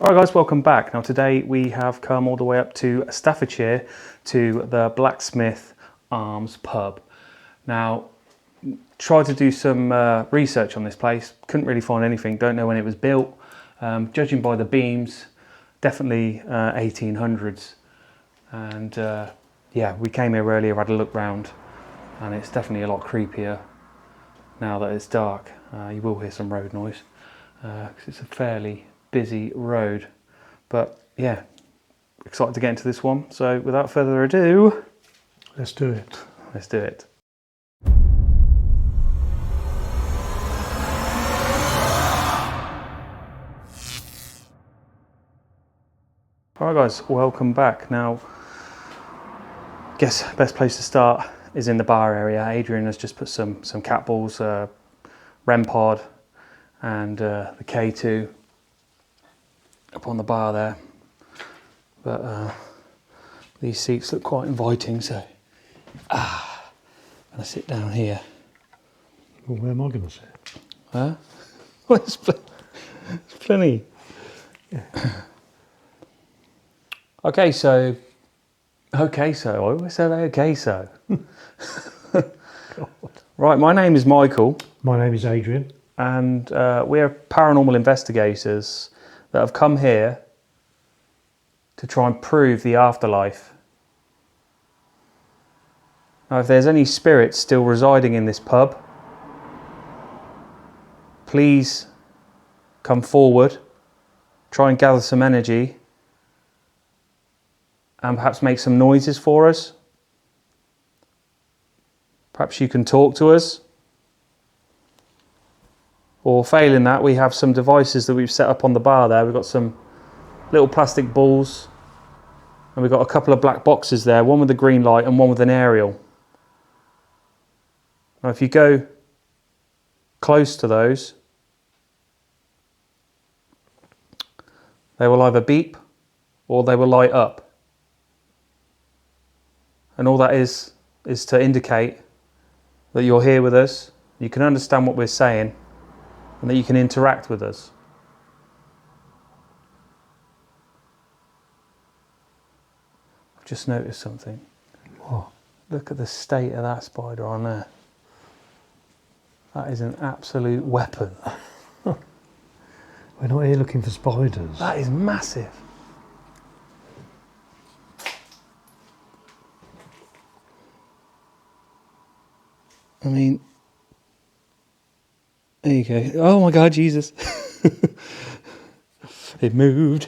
Alright guys, welcome back. Now today we have come all the way up to Staffordshire to the Blacksmith Arms pub. Now, tried to do some research on this place, couldn't really find anything, don't know when it was built. Judging by the beams, definitely 1800s. And yeah, we came here earlier, had a look round, and it's definitely a lot creepier now that it's dark. You will hear some road noise, because it's a fairly busy road. But yeah, excited to get into this one. So without further ado, let's do it. Let's do it. Alright guys, welcome back. Now, guess best place to start is in the bar area. Adrian has just put some cat balls, REM pod and the K2 up on the bar there. But these seats look quite inviting, so I'm gonna sit down here. Well, where am I gonna sit? Huh? Well, there's plenty. Yeah. Okay, so I always say okay, so. Right, my name is Michael. My name is Adrian. And we're paranormal investigators that have come here to try and prove the afterlife. Now, if there's any spirits still residing in this pub, please come forward, try and gather some energy, and perhaps make some noises for us. Perhaps you can talk to us. Or failing that, we have some devices that we've set up on the bar there. We've got some little plastic balls, and we've got a couple of black boxes there, one with a green light and one with an aerial. Now if you go close to those, they will either beep or they will light up. And all that is to indicate that you're here with us, you can understand what we're saying, and that you can interact with us. I've just noticed something. What? Look at the state of that spider on there. That is an absolute weapon. We're not here looking for spiders. That is massive. I mean, there you go. Oh my God, Jesus. It moved.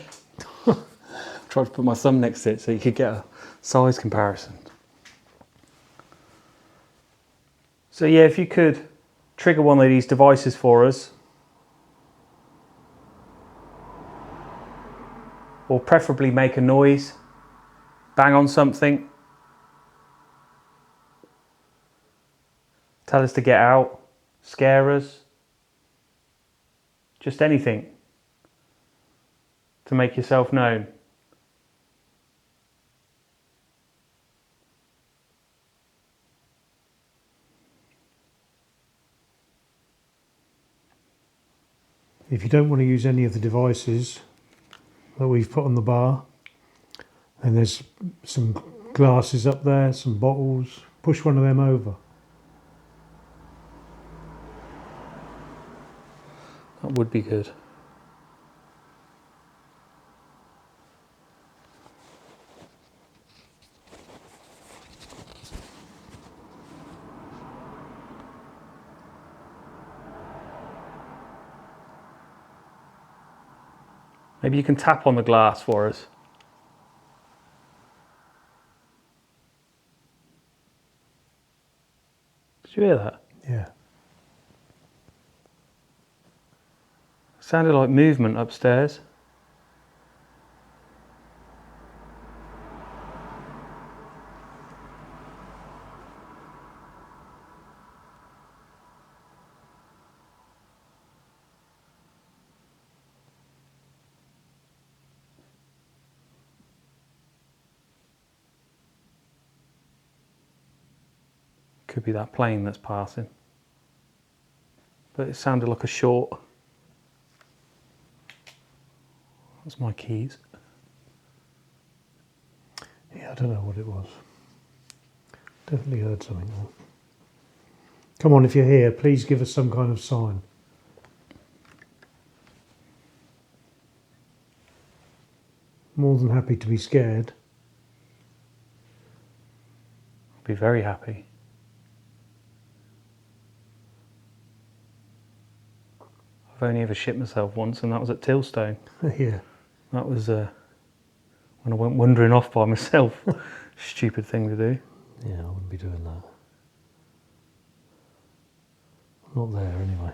Tried to put my thumb next to it so you could get a size comparison. So yeah, if you could trigger one of these devices for us, or preferably make a noise, bang on something, tell us to get out, scare us, just anything to make yourself known. If you don't want to use any of the devices that we've put on the bar, and there's some glasses up there, some bottles, push one of them over. That would be good. Maybe you can tap on the glass for us. Did you hear that? Yeah. Sounded like movement upstairs. Could be that plane that's passing. But it sounded like a short That's my keys. Yeah, I don't know what it was. Definitely heard something though. Come on, if you're here, please give us some kind of sign. More than happy to be scared. I'll be very happy. I've only ever shit myself once, and that was at Tilstone. Yeah. That was when I went wandering off by myself. Stupid thing to do. Yeah, I wouldn't be doing that. I'm not there anyway.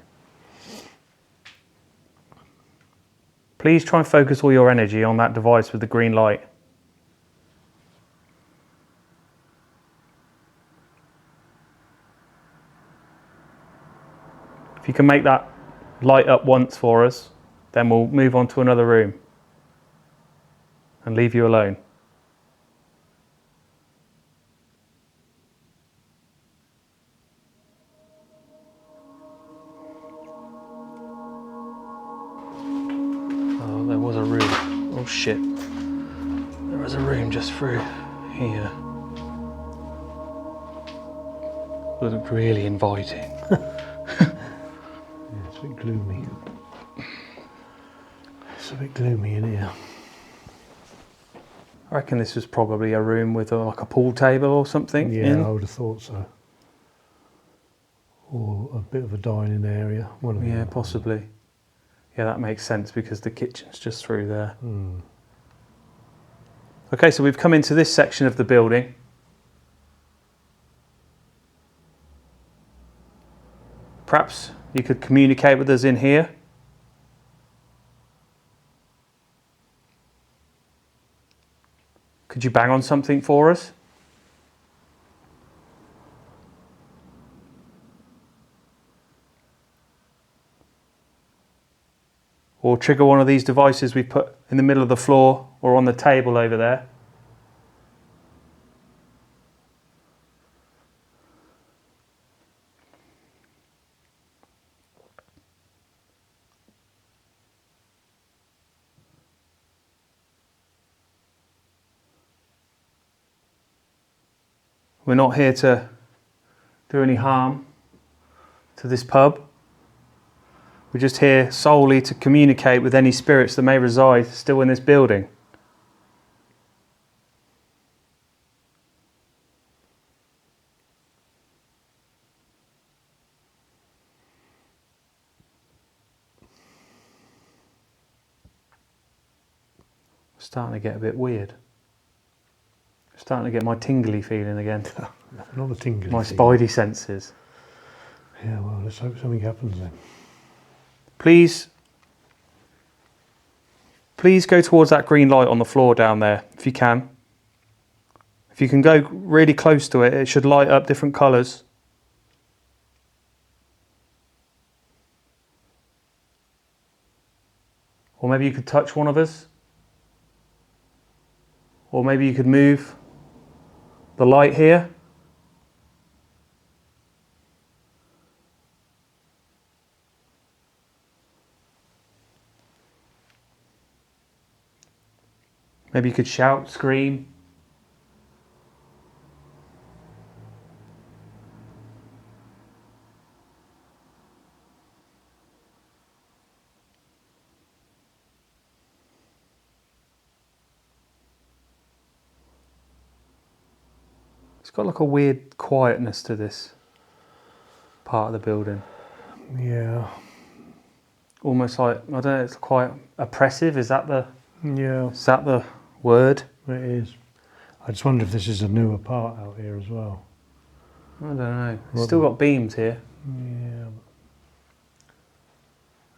Please try and focus all your energy on that device with the green light. If you can make that light up once for us, then we'll move on to another room and leave you alone. Oh, there was a room. Oh shit. There was a room just through here. It looked really inviting. Yeah, it's a bit gloomy. It's a bit gloomy in here. I reckon this was probably a room with like a pool table or something. Yeah, I would have thought so. Or a bit of a dining area. One of the Yeah, other. possibly. Yeah, that makes sense because the kitchen's just through there. Okay, so we've come into this section of the building. Perhaps you could communicate with us in here. Could you bang on something for us? Or trigger one of these devices we put in the middle of the floor or on the table over there. We're not here to do any harm to this pub. We're just here solely to communicate with any spirits that may reside still in this building. Starting to get a bit weird. Starting to get my tingly feeling again. Not a tingly My feeling. spidey senses. Yeah, well, let's hope something happens then. Please go towards that green light on the floor down there, if you can. If you can go really close to it, it should light up different colours. Or maybe you could touch one of us. Or maybe you could move the light here. Maybe you could shout, scream. It's got like a weird quietness to this part of the building. Yeah. Almost like, I don't know, it's quite oppressive. Is that the word? It is. I just wonder if this is a newer part out here as well. I don't know. It's still got beams here. Yeah.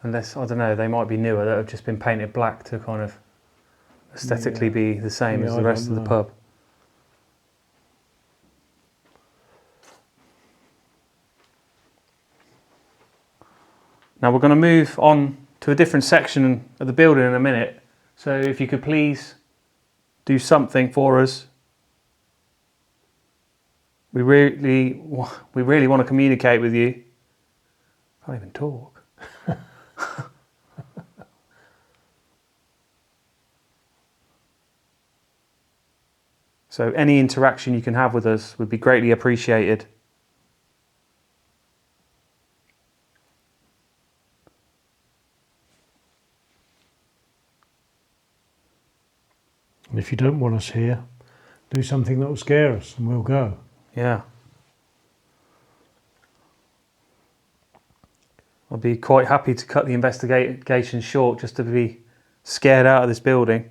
Unless, I don't know, they might be newer that have just been painted black to kind of aesthetically be the same as the rest of the pub. Now we're going to move on to a different section of the building in a minute. So if you could please do something for us. We really want to communicate with you. I can't even talk. So any interaction you can have with us would be greatly appreciated. And if you don't want us here, do something that will scare us and we'll go. Yeah. I'd be quite happy to cut the investigation short just to be scared out of this building.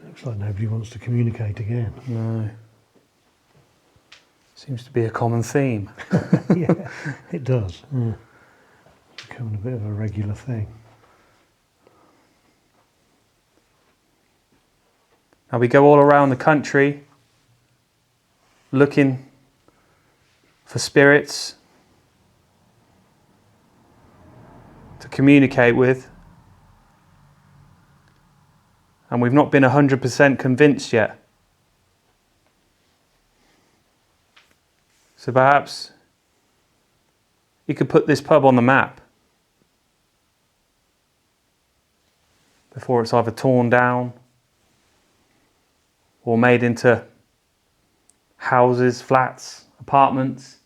Looks like nobody wants to communicate again. No. Seems to be a common theme. Yeah, it does. Yeah. It's becoming a bit of a regular thing. Now we go all around the country looking for spirits to communicate with, and we've not been 100% convinced yet. So perhaps you could put this pub on the map before it's either torn down or made into houses, flats, apartments.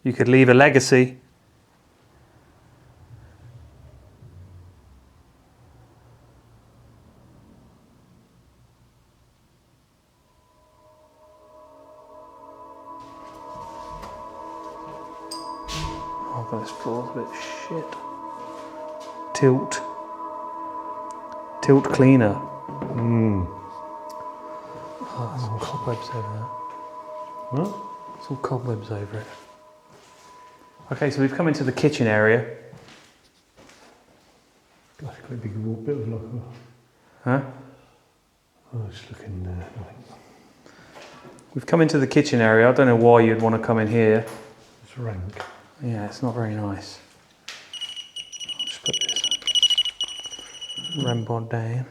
You could leave a legacy. Oh, but this floor's a bit shit. Tilt cleaner. Oh, there's some cobwebs over there. What? There's all cobwebs over it. Okay, so we've come into the kitchen area. That's quite a big bit of like Huh? oh, it's looking like We've come into the kitchen area. I don't know why you'd want to come in here. it's rank. Yeah, it's not very nice. I'll just put this REM pod down.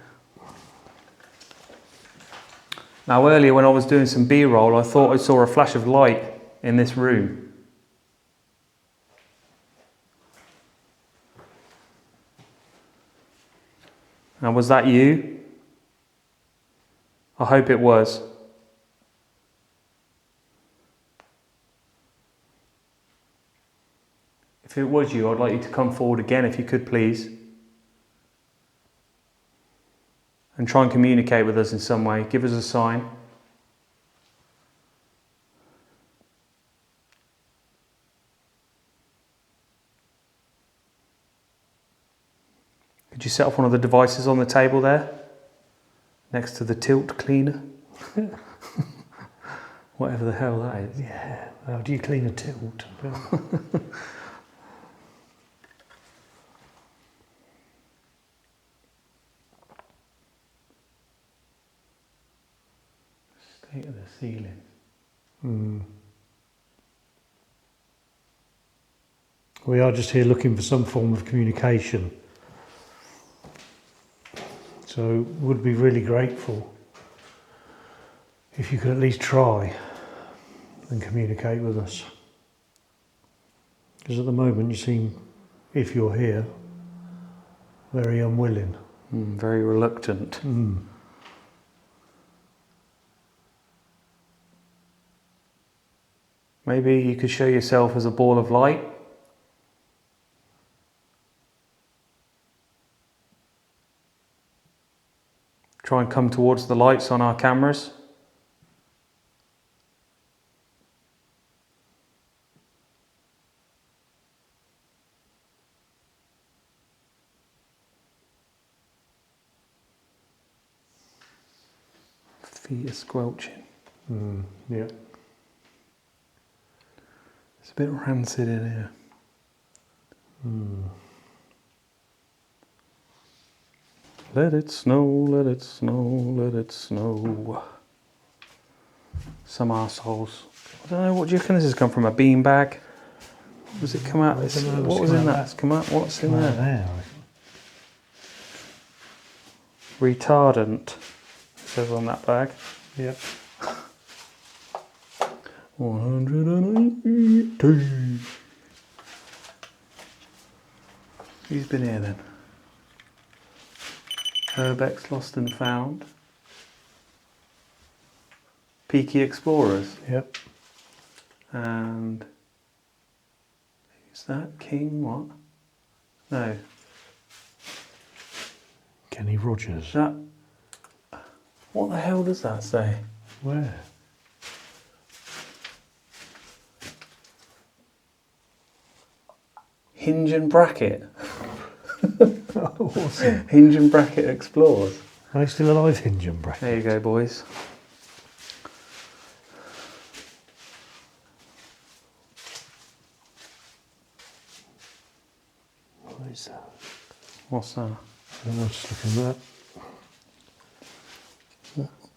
Now earlier when I was doing some B-roll, I thought I saw a flash of light in this room. Now was that you? I hope it was. If it was you, I'd like you to come forward again if you could please. And try and communicate with us in some way. Give us a sign. Could you set off one of the devices on the table there? Next to the tilt cleaner? Whatever the hell that is. Yeah. How do you clean a tilt? State of the ceiling. We are just here looking for some form of communication. So would be really grateful if you could at least try and communicate with us. Because at the moment you seem, if you're here, very unwilling. Very reluctant. Maybe you could show yourself as a ball of light. Try and come towards the lights on our cameras. Feet are squelching. Yeah. It's a bit rancid in here. Let it snow, let it snow, let it snow. Some arseholes. I don't know, what do you reckon this has come from? A bean bag? Does it come out? I don't know, What was in that? It's come out. What's in Right there? there. Retardant. It says on that bag. Yep. 180. Who's been here then? Herbex Lost and Found. Peaky Explorers. Yep. And who's that? King what? No. Kenny Rogers. That. What the hell does that say? Where? Hinge and Bracket. Awesome. Hinge and Bracket Explorers. Are they still alive, Hinge and Bracket? There you go, boys. What is that? What's that? I don't know, just looking at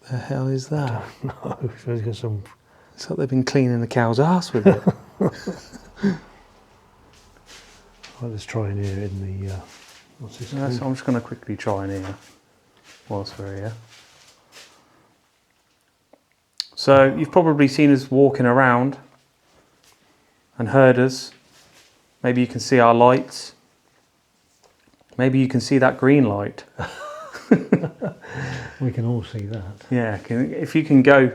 The hell is that? that. No, it's got some. It's like they've been cleaning the cow's ass with it. Let's try and hear it in the. What's this? Yeah, so called? I'm just going to quickly try and hear whilst we're here. So you've probably seen us walking around and heard us. Maybe you can see our lights. Maybe you can see that green light. We can all see that. Yeah, if you can go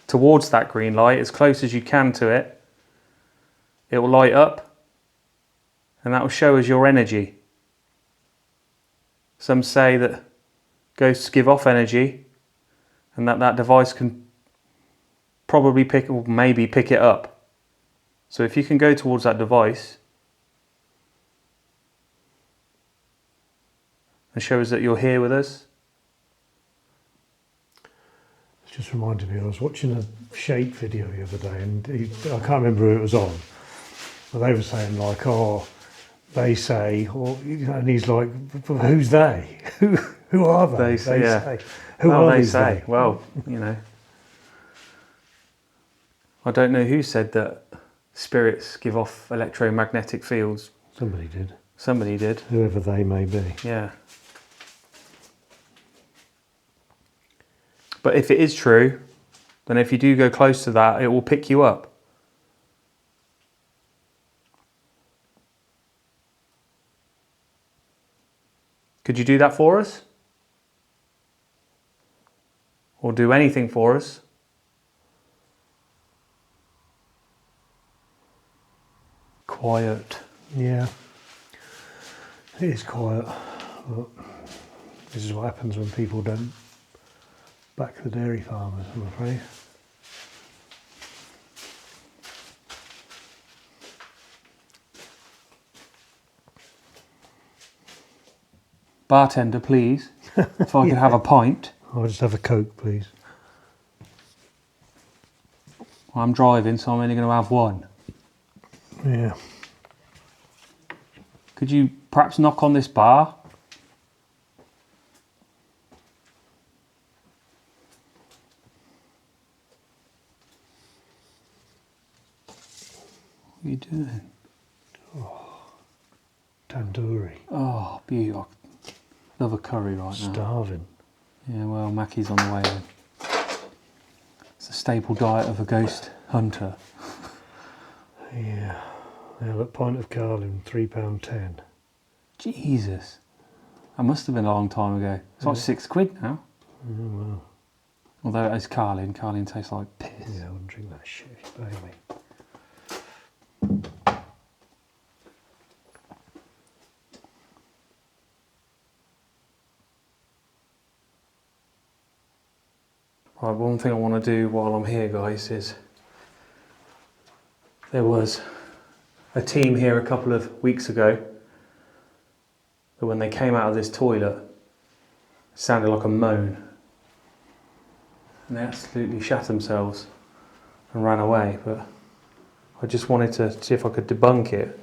towards that green light as close as you can to it, it will light up and that will show us your energy. Some say that ghosts give off energy and that device can probably pick or maybe pick it up. So if you can go towards that device and show us that you're here with us. It just reminded me, I was watching a Shape video the other day, and I can't remember who it was on, but they were saying like, oh, they say, or you know, and he's like, who's they? Who are they? They say, yeah. say. Who Well, are they these say, they? well, you know. I don't know who said that spirits give off electromagnetic fields. Somebody did. Somebody did, Whoever they may be. yeah. But if it is true, then if you do go close to that, it will pick you up. Could you do that for us? Or do anything for us? Quiet. Yeah. It is quiet, but this is what happens when people don't back the dairy farmers, I'm afraid. Bartender, please. If I could have a pint. I'll just have a Coke, please. I'm driving, so I'm only going to have one. Yeah. Could you perhaps knock on this bar? What are you doing? Tandoori. Oh, beautiful. Love a curry right now. Starving. Yeah, well, Mackie's on the way then. It's a staple diet of a ghost hunter. Yeah. Now that pint of Carlin, £3.10. Jesus. That must have been a long time ago. It's like £6 now. Oh, well. Although it is Carlin. Carlin tastes like piss. Yeah, I wouldn't drink that shit if you pay me. Right, one thing I want to do while I'm here, guys, is there was a team here a couple of weeks ago that when they came out of this toilet, it sounded like a moan. And they absolutely shat themselves and ran away, but I just wanted to see if I could debunk it.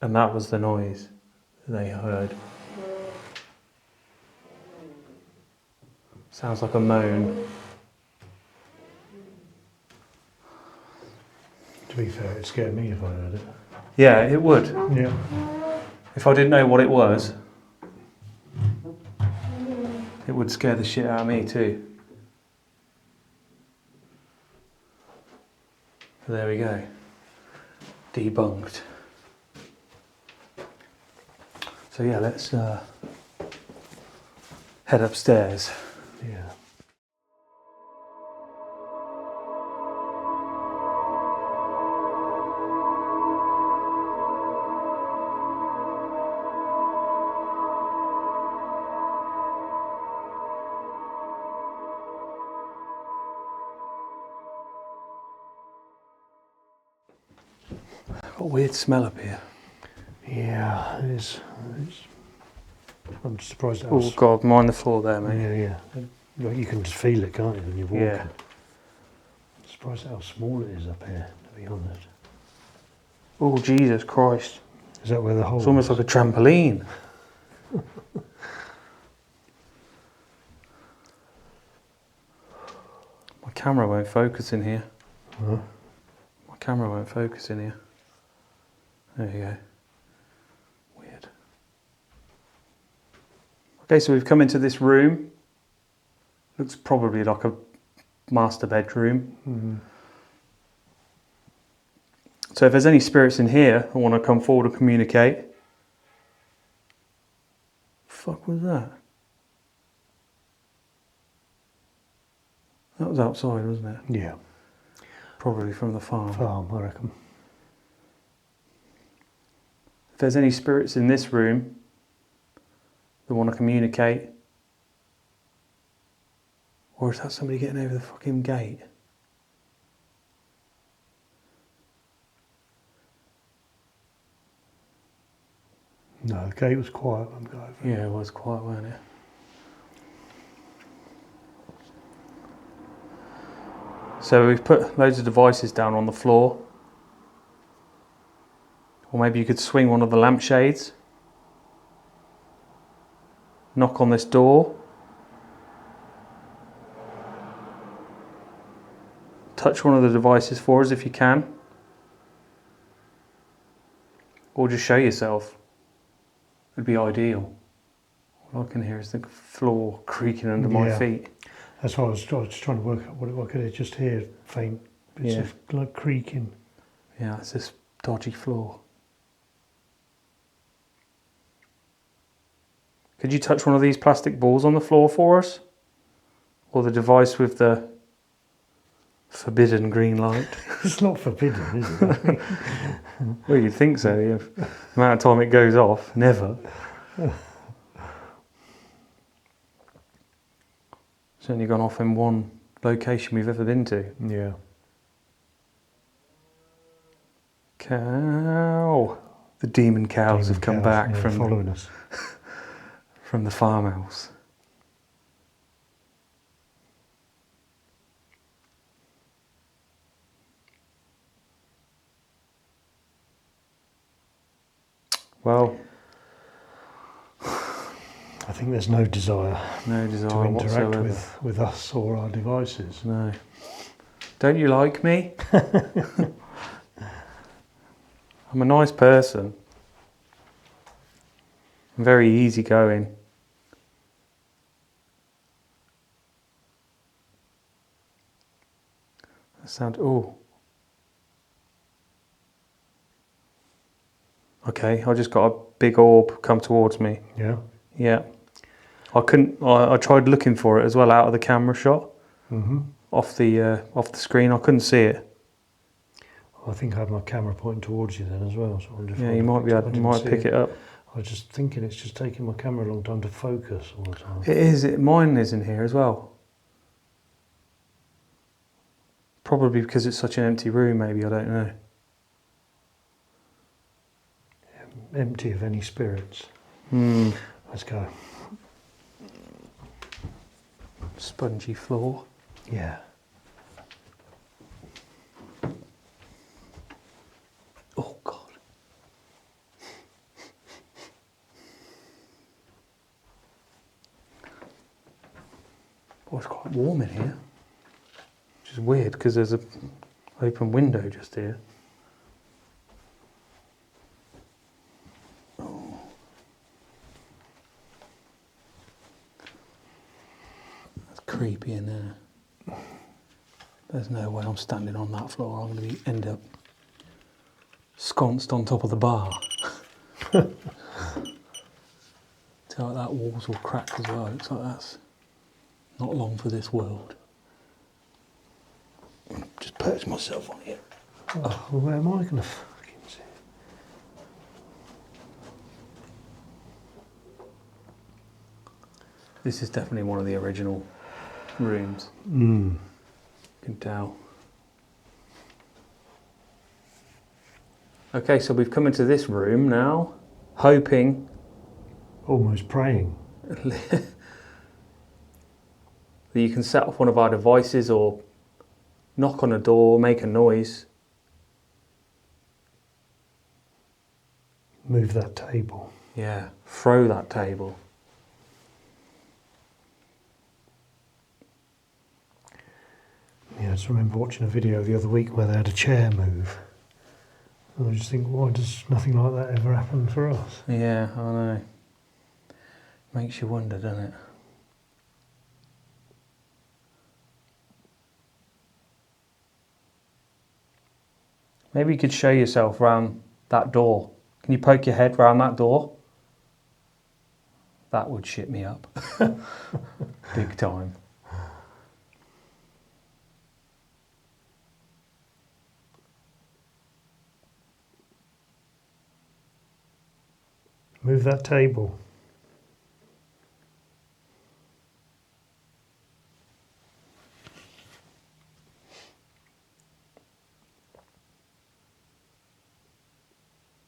And that was the noise they heard. Sounds like a moan. To be fair, it'd scare me if I heard it. Yeah, it would. Yeah. If I didn't know what it was, it would scare the shit out of me too. So there we go. Debunked. So yeah, let's head upstairs. Yeah. Got a weird smell up here. Yeah, it is. I'm surprised at Oh God, mind the floor there, mate. Yeah, yeah. Like you can just feel it, can't you, when you're walking? Yeah. I'm surprised at how small it is up here, to be honest. Oh Jesus Christ. Is that where the hole It's almost like a trampoline. My camera won't focus in here. Huh? My camera won't focus in here. There you go. Weird. Okay, so we've come into this room. Looks probably like a master bedroom. Mm-hmm. So if there's any spirits in here that want to come forward and communicate. Fuck was that? That was outside, wasn't it? Yeah. Probably from the farm. Farm, I reckon. If there's any spirits in this room that want to communicate, or is that somebody getting over the fucking gate? No, the gate was quiet when we got over. Yeah, it was quiet, wasn't it? So we've put loads of devices down on the floor. Or maybe you could swing one of the lampshades. Knock on this door. Touch one of the devices for us if you can. Or just show yourself. It'd be ideal. All I can hear is the floor creaking under my Yeah. feet. That's why I was trying to work out what I could just hear faint bits Yeah. of like creaking. Yeah, it's this dodgy floor. Could you touch one of these plastic balls on the floor for us? Or the device with the forbidden green light? It's not forbidden, is it? Well, you'd think so. The amount of time it goes off, never. It's only gone off in one location we've ever been to. Yeah. Cow. The demon cows have come back from following us. from the farmhouse. Well, I think there's no desire no desire to interact whatsoever. with us or our devices. No. Don't you like me? I'm a nice person. I'm very easygoing. That sound. Oh. Okay, I just got a big orb come towards me. Yeah. Yeah. I couldn't. I tried looking for it as well out of the camera shot, off the screen. I couldn't see it. I think I had my camera pointing towards you then as well. So I wonder if Yeah, I you might be. I You didn't might see pick it up. I was just thinking it's just taking my camera a long time to focus all the time. It is. Mine is in here as well. Probably because it's such an empty room. Maybe I don't know. Empty of any spirits. Let's go. Spongy floor. Yeah. Oh God. Oh, it's quite warm in here. Which is weird because there's an open window just here. Oh. That's creepy in there. There's no way I'm standing on that floor. I'm going to end up sconced on top of the bar. Tell like that wall's all cracked as well. Looks like that's not long for this world. Just perch myself on here. Oh, well, where am I going to fucking sit? This is definitely one of the original rooms. Mm. You can tell. Okay, so we've come into this room now, hoping, Almost praying. that you can set off one of our devices or knock on a door, make a noise. Move that table. Yeah, throw that table. Yeah, I just remember watching a video the other week where they had a chair move. And I just think, why does nothing like that ever happen for us? Yeah, I know. Makes you wonder, doesn't it? Maybe you could show yourself round that door. Can you poke your head round that door? That would shit me up. Big time. Move that table.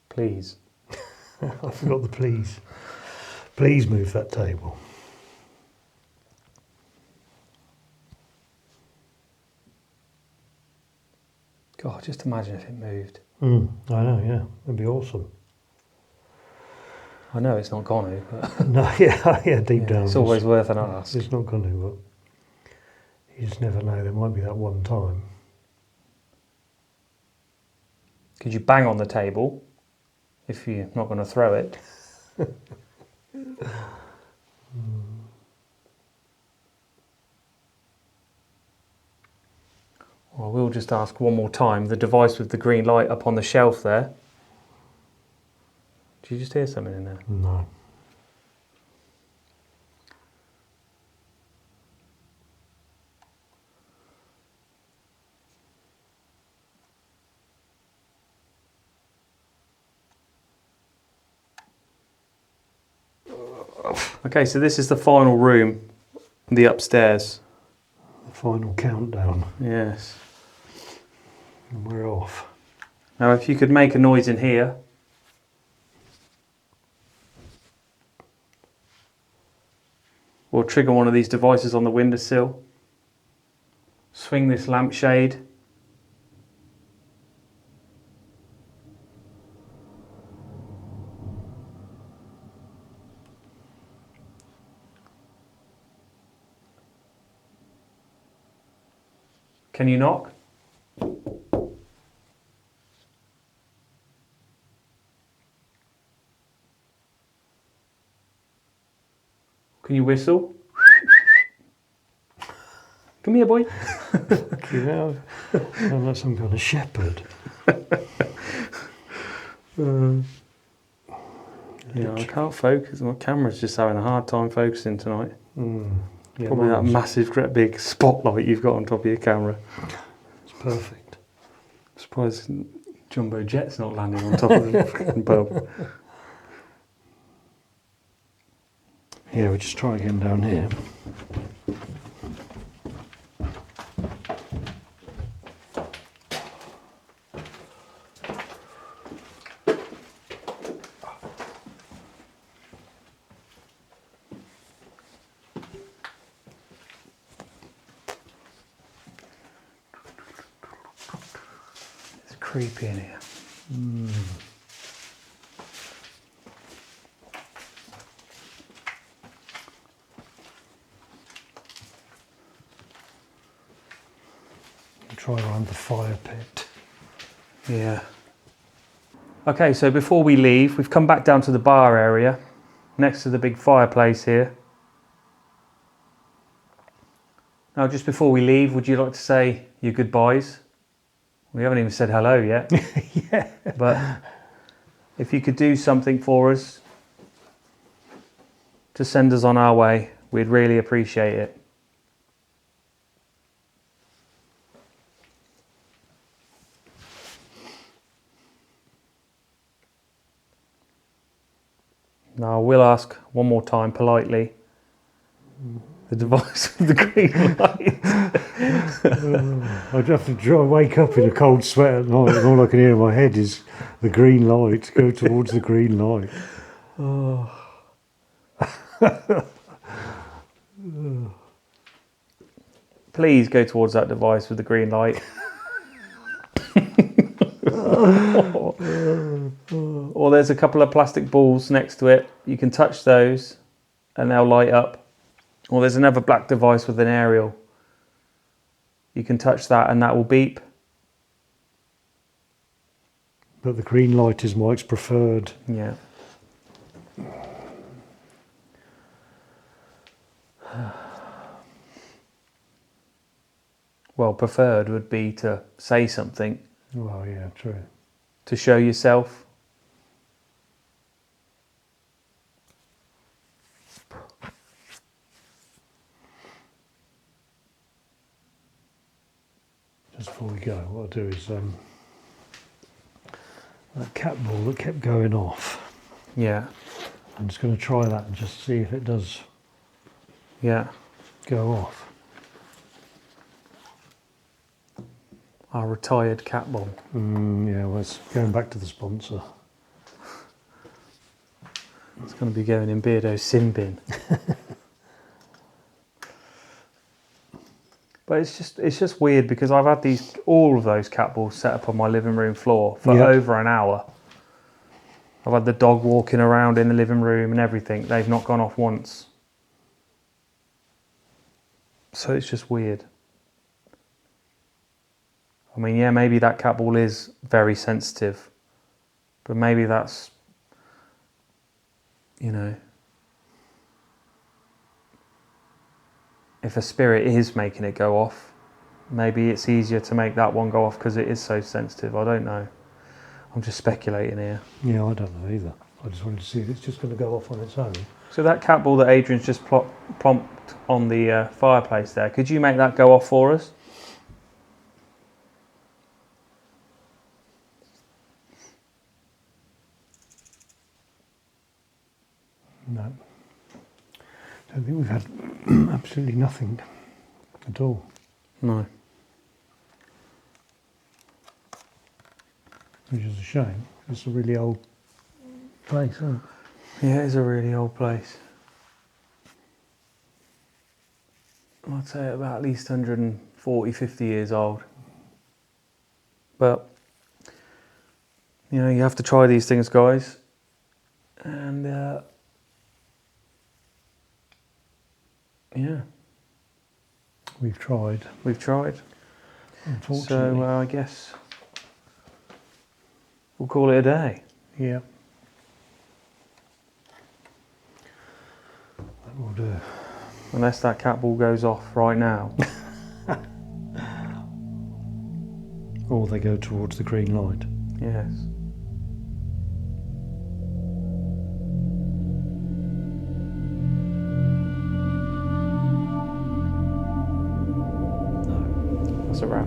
Please. I forgot the please. Please move that table. God, just imagine if it moved. I know, yeah. That'd be awesome. I know it's not gonna, but No, yeah, deep down. it's always worth an ask. It's not going to, but you just never know. There might be that one time. Could you bang on the table if you're not going to throw it? Well, I will just ask one more time. The device with the green light up on the shelf there. Did you just hear something in there? No. Okay, so this is the final room, the upstairs. The final countdown. Yes. And we're off. Now, if you could make a noise in here. Or trigger one of these devices on the windowsill. Swing this lampshade. Can you knock? Can you whistle? Come here, boy. You know, I'm like some kind of shepherd. Yeah, I can't focus. My camera's just having a hard time focusing tonight. Yeah, Probably that mine's- massive, great big spotlight you've got on top of your camera. It's perfect. Surprised Jumbo Jet's not landing on top of the fucking pub. Yeah, we just try again down here. It's creepy in here. try around the fire pit. Yeah. Okay, so before we leave, we've come back down to the bar area, next to the big fireplace here. Now, just before we leave, would you like to say your goodbyes? We haven't even said hello yet. Yeah. But if you could do something for us to send us on our way, we'd really appreciate it. Now, I will ask one more time politely. The device with the green light. I'd have to wake up in a cold sweat at night, and all I can hear in my head is the green light. Go towards the green light. Oh. Please go towards that device with the green light. Or there's a couple of plastic balls next to it. You can touch those and they'll light up. Or there's another black device with an aerial. You can touch that and that will beep. But the green light is Mike's preferred. Yeah. Well, preferred would be to say something. Well, yeah, true. To show yourself. Just before we go, what I'll do is that cat ball that kept going off. Yeah. I'm just going to try that and just see if it does Yeah. go off. Our retired cat ball. Yeah, well, it's going back to the sponsor. It's going to be going in Beardo's sin bin. But it's just weird because I've had all of those cat balls set up on my living room floor for over an hour. I've had the dog walking around in the living room and everything. They've not gone off once. So it's just weird. I mean, yeah, maybe that cat ball is very sensitive, but maybe that's, if a spirit is making it go off, maybe it's easier to make that one go off because it is so sensitive. I don't know. I'm just speculating here. Yeah, I don't know either. I just wanted to see if it's just going to go off on its own. So that cat ball that Adrian's just plonked on the fireplace there, could you make that go off for us? No. Don't think we've had absolutely nothing at all. No. Which is a shame. It's a really old place, isn't it? Yeah, it is a really old place. I'd say about at least 140, 50 years old. But, you have to try these things, guys. And, yeah. We've tried. We've tried. Unfortunately. So, I guess we'll call it a day. Yeah. That will do. Unless that cat ball goes off right now. Or they go towards the green light. Yes. No. That's a wrap.